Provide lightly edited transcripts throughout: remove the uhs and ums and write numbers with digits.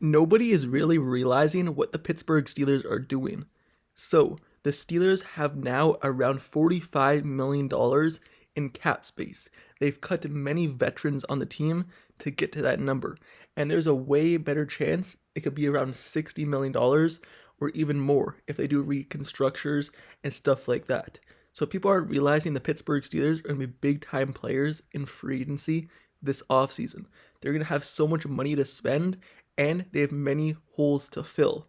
Nobody is really realizing what the Pittsburgh Steelers are doing. So, the Steelers have now around $45 million in cap space. They've cut many veterans on the team to get to that number. And there's a way better chance it could be around $60 million or even more if they do reconstructures and stuff like that. So people aren't realizing the Pittsburgh Steelers are going to be big time players in free agency this offseason. They're going to have so much money to spend and they have many holes to fill.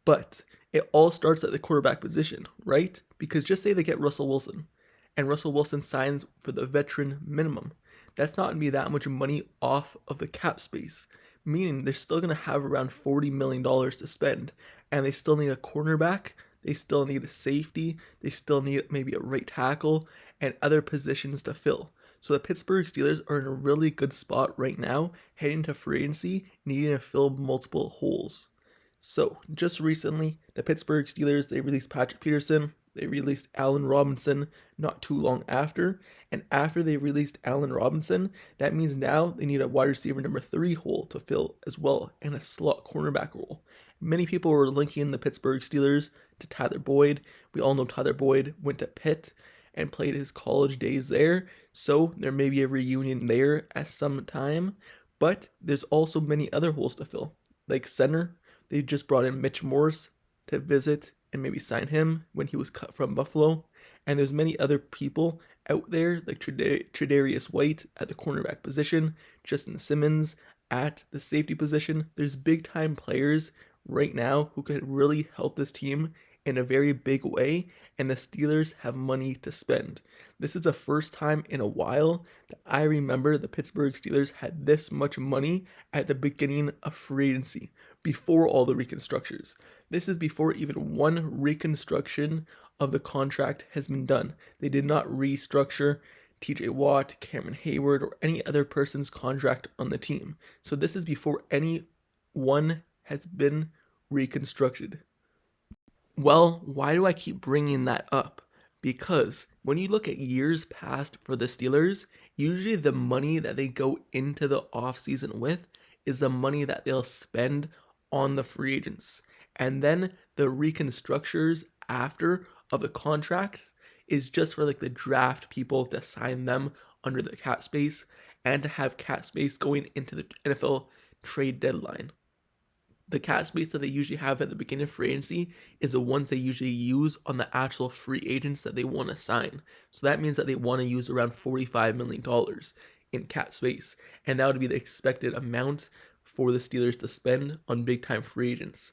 But it all starts at the quarterback position, right? Because just say they get Russell Wilson and Russell Wilson signs for the veteran minimum. That's not going to be that much money off of the cap space, meaning they're still going to have around $40 million to spend, and they still need a cornerback, they still need a safety, they still need maybe a right tackle, and other positions to fill. So the Pittsburgh Steelers are in a really good spot right now, heading to free agency, needing to fill multiple holes. So just recently, the Pittsburgh Steelers, they released Patrick Peterson, they released Allen Robinson not too long after, and after they released Allen Robinson, that means now they need a wide receiver number 3 hole to fill as well, and a slot cornerback role. Many people were linking the Pittsburgh Steelers to Tyler Boyd. We all know Tyler Boyd went to Pitt and played his college days there, so there may be a reunion there at some time, but there's also many other holes to fill, like center. They just brought in Mitch Morse to visit and maybe sign him when he was cut from Buffalo. And there's many other people out there like Tre'Davious White at the cornerback position, Justin Simmons at the safety position. There's big time players right now who could really help this team in a very big way, and the Steelers have money to spend. This is the first time in a while that I remember the Pittsburgh Steelers had this much money at the beginning of free agency, before all the reconstructions. This is before even one reconstruction of the contract has been done. They did not restructure TJ Watt, Cameron Heyward, or any other person's contract on the team. So this is before any one has been reconstructed. Well, why do I keep bringing that up? Because when you look at years past for the Steelers, usually the money that they go into the offseason with is the money that they'll spend on the free agents. And then the reconstructures after of the contracts is just for like the draft people to sign them under the cap space and to have cap space going into the NFL trade deadline. The cap space that they usually have at the beginning of free agency is the ones they usually use on the actual free agents that they want to sign. So that means that they want to use around $45 million in cap space. And that would be the expected amount for the Steelers to spend on big time free agents.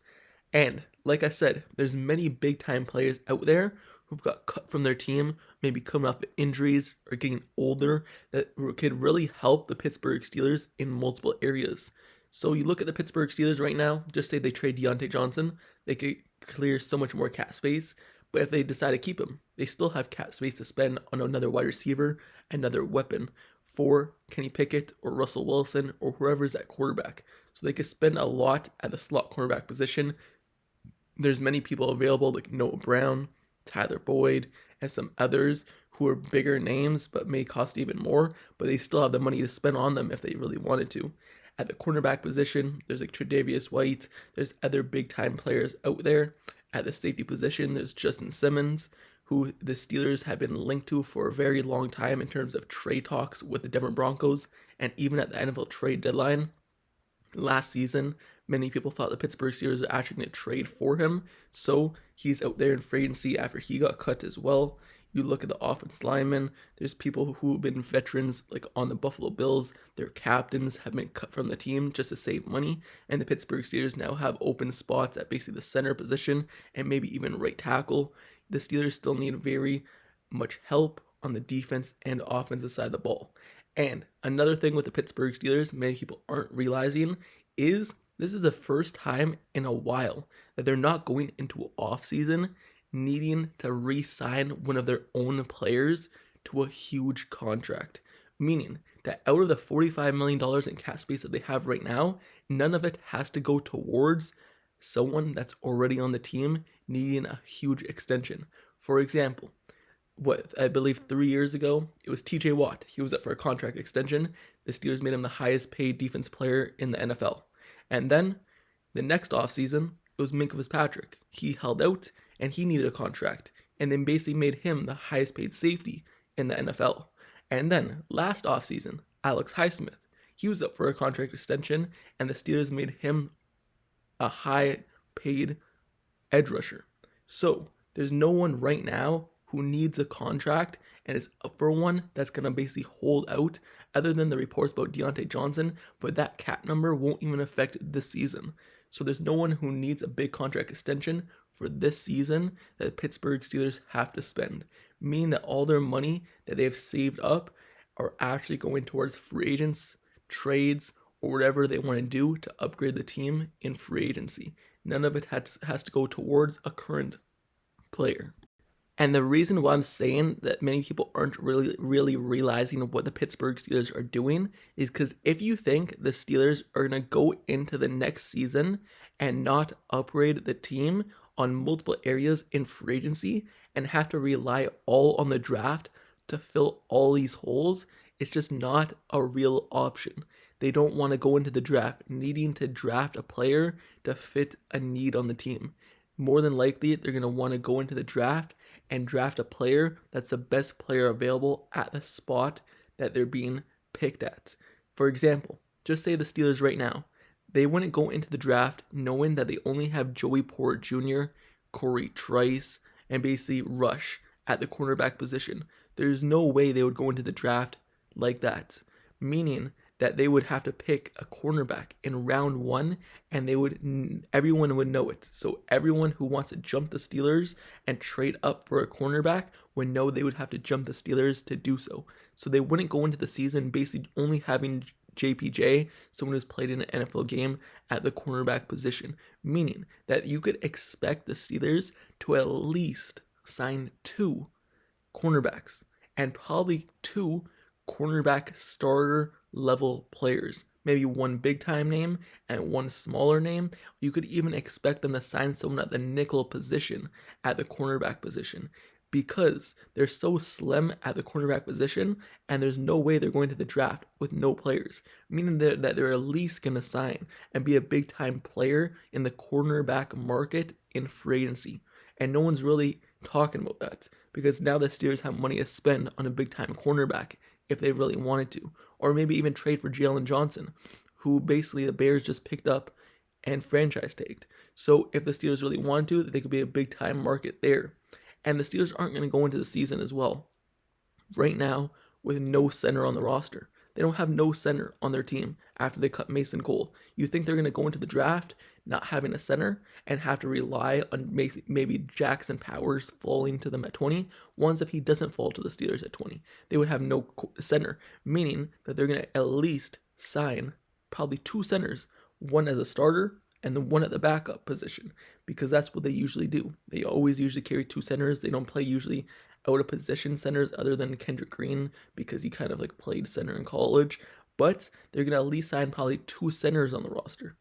And like I said, there's many big time players out there who've got cut from their team, maybe coming off of injuries or getting older, that could really help the Pittsburgh Steelers in multiple areas. So you look at the Pittsburgh Steelers right now, just say they trade Deontay Johnson, they could clear so much more cap space, but if they decide to keep him, they still have cap space to spend on another wide receiver, another weapon for Kenny Pickett or Russell Wilson or whoever's at quarterback. So they could spend a lot at the slot cornerback position. There's many people available like Noah Brown, Tyler Boyd, and some others who are bigger names but may cost even more, but they still have the money to spend on them if they really wanted to. At the cornerback position, there's like Tre'Davious White, there's other big time players out there. At the safety position, there's Justin Simmons, who the Steelers have been linked to for a very long time in terms of trade talks with the Denver Broncos, and even at the NFL trade deadline last season, many people thought the Pittsburgh Steelers were actually going to trade for him, so he's out there in free agency after he got cut as well. You look at the offense linemen, there's people who have been veterans like on the Buffalo Bills, their captains have been cut from the team just to save money, and the Pittsburgh Steelers now have open spots at basically the center position and maybe even right tackle. The Steelers still need very much help on the defense and offensive side of the ball. And another thing with the Pittsburgh Steelers many people aren't realizing is this is the first time in a while that they're not going into an offseason needing to re-sign one of their own players to a huge contract. Meaning that out of the $45 million in cap space that they have right now, none of it has to go towards someone that's already on the team needing a huge extension. For example, what I believe 3 years ago, it was TJ Watt. He was up for a contract extension. The Steelers made him the highest paid defense player in the NFL. And then The next offseason, it was Minka Fitzpatrick. He held out and he needed a contract, and then basically made him the highest paid safety in the NFL. And then last offseason, Alex Highsmith. He was up for a contract extension, and the Steelers made him a high paid edge rusher. So there's no one right now who needs a contract and is up for one that's going to basically hold out, other than the reports about Deontay Johnson, but that cap number won't even affect this season. So there's no one who needs a big contract extension for this season that the Pittsburgh Steelers have to spend, meaning that all their money that they've saved up are actually going towards free agents, trades, or whatever they want to do to upgrade the team in free agency. None of it has to go towards a current player. And the reason why I'm saying that many people aren't really realizing what the Pittsburgh Steelers are doing is because if you think the Steelers are going to go into the next season and not upgrade the team on multiple areas in free agency and have to rely all on the draft to fill all these holes, it's just not a real option. They don't want to go into the draft needing to draft a player to fit a need on the team. More than likely, they're going to want to go into the draft and draft a player that's the best player available at the spot that they're being picked at. For example, just say the Steelers right now, they wouldn't go into the draft knowing that they only have Joey Porter Jr., Corey Trice, and basically Rush at the cornerback position. There's no way they would go into the draft like that, meaning that they would have to pick a cornerback in round 1, and everyone would know it. So everyone who wants to jump the Steelers and trade up for a cornerback would know they would have to jump the Steelers to do so. So they wouldn't go into the season basically only having JPJ, someone who's played in an NFL game, at the cornerback position, meaning that you could expect the Steelers to at least sign 2 cornerbacks and probably 2 cornerback starter level players, maybe one big time name and one smaller name. You could even expect them to sign someone at the nickel position at the cornerback position, because they're so slim at the cornerback position and there's no way they're going to the draft with no players, meaning that they're at least going to sign and be a big time player in the cornerback market in free agency. And no one's really talking about that, because now the Steelers have money to spend on a big time cornerback if they really wanted to, or maybe even trade for Jalen Johnson, who basically the Bears just picked up and franchise tagged. So if the Steelers really wanted to, they could be a big time market there. And the Steelers aren't going to go into the season as well right now with no center on the roster. They don't have no center on their team after they cut Mason Cole. You think they're going to go into the draft not having a center and have to rely on maybe Jackson Powers falling to them at 20? Once if he doesn't fall to the Steelers at 20, they would have no center, meaning that they're going to at least sign probably 2 centers, one as a starter and the one at the backup position, because that's what they usually do. They always usually carry 2 centers. They don't play usually out of position centers other than Kendrick Green, because he kind of like played center in college, but they're going to at least sign probably 2 centers on the roster.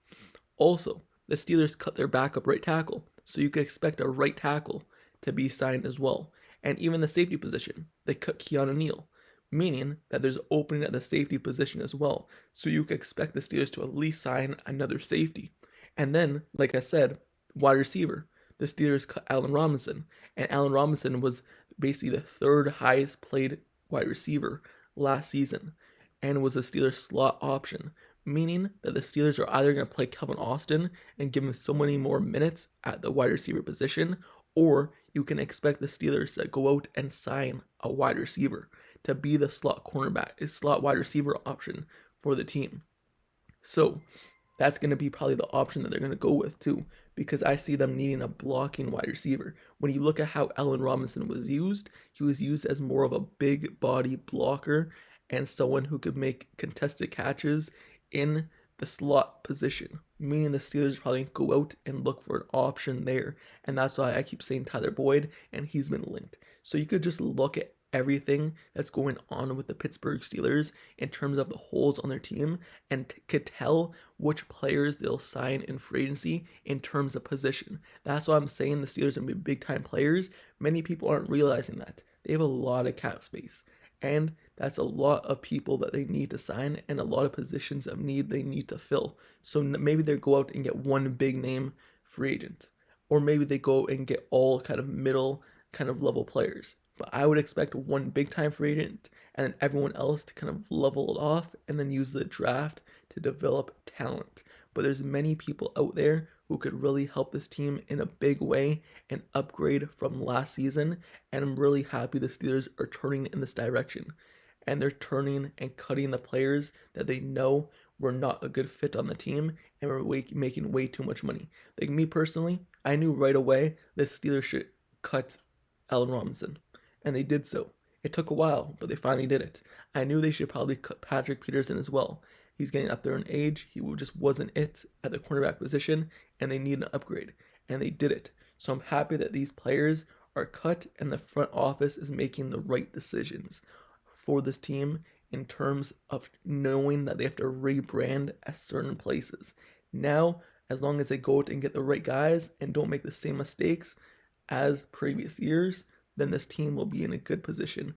Also, the Steelers cut their backup right tackle, so you could expect a right tackle to be signed as well. And even the safety position, they cut Keanu Neal, meaning that there's opening at the safety position as well. So you could expect the Steelers to at least sign another safety. And then, like I said, wide receiver, the Steelers cut Allen Robinson, and Allen Robinson was basically the 3rd highest played wide receiver last season and was a Steelers slot option, meaning that the Steelers are either going to play Kwon Austin and give him so many more minutes at the wide receiver position, or you can expect the Steelers to go out and sign a wide receiver to be the slot wide receiver option for the team. So that's going to be probably the option that they're going to go with too, because I see them needing a blocking wide receiver. When you look at how Allen Robinson was used, he was used as more of a big body blocker and someone who could make contested catches in the slot position, meaning the Steelers probably go out and look for an option there. And that's why I keep saying Tyler Boyd, and he's been linked. So you could just look at everything that's going on with the Pittsburgh Steelers in terms of the holes on their team and could tell which players they'll sign in free agency in terms of position. That's why I'm saying the Steelers are going to be big time players. Many people aren't realizing that. They have a lot of cap space, and That's a lot of people that they need to sign and a lot of positions of need they need to fill. So maybe they go out and get one big name free agent, or maybe they go and get all kind of middle kind of level players. But I would expect one big time free agent and then everyone else to kind of level it off and then use the draft to develop talent. But there's many people out there who could really help this team in a big way and upgrade from last season. And I'm really happy the Steelers are turning in this direction. And they're turning and cutting the players that they know were not a good fit on the team and were making way too much money. Like me personally, I knew right away the Steelers should cut Allen Robinson. And they did so. It took a while, but they finally did it. I knew they should probably cut Patrick Peterson as well. He's getting up there in age. He just wasn't it at the cornerback position, and they need an upgrade. And they did it. So I'm happy that these players are cut and the front office is making the right decisions for this team in terms of knowing that they have to rebrand at certain places. Now, as long as they go out and get the right guys and don't make the same mistakes as previous years, then this team will be in a good position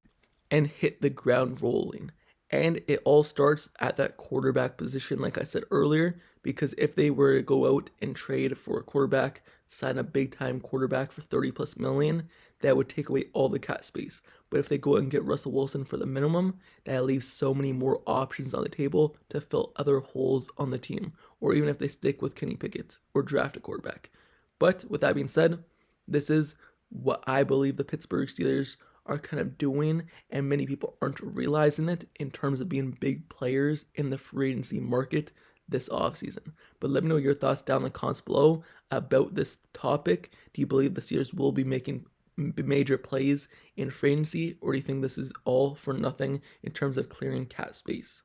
and hit the ground rolling. And it all starts at that quarterback position, like I said earlier, because if they were to go out and trade for a quarterback, sign a big time quarterback for 30 plus million, that would take away all the cap space. But if they go out and get Russell Wilson for the minimum, that leaves so many more options on the table to fill other holes on the team, or even if they stick with Kenny Pickett or draft a quarterback. But with that being said, this is what I believe the Pittsburgh Steelers are kind of doing, and many people aren't realizing it in terms of being big players in the free agency market this offseason. But let me know your thoughts down in the comments below about this topic. Do you believe the Steelers will be making major plays in free agency, or do you think this is all for nothing in terms of clearing cap space?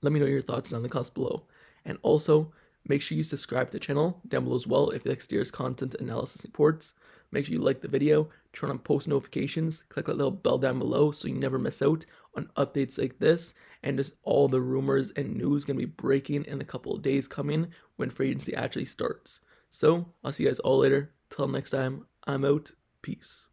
Let me know your thoughts down in the comments below. And also, make sure you subscribe to the channel down below as well if you like Steelers content analysis reports. Make sure you like the video, turn on post notifications, click that little bell down below so you never miss out on updates like this, and just all the rumors and news going to be breaking in a couple of days coming when free agency actually starts. So, I'll see you guys all later. Till next time, I'm out. Peace.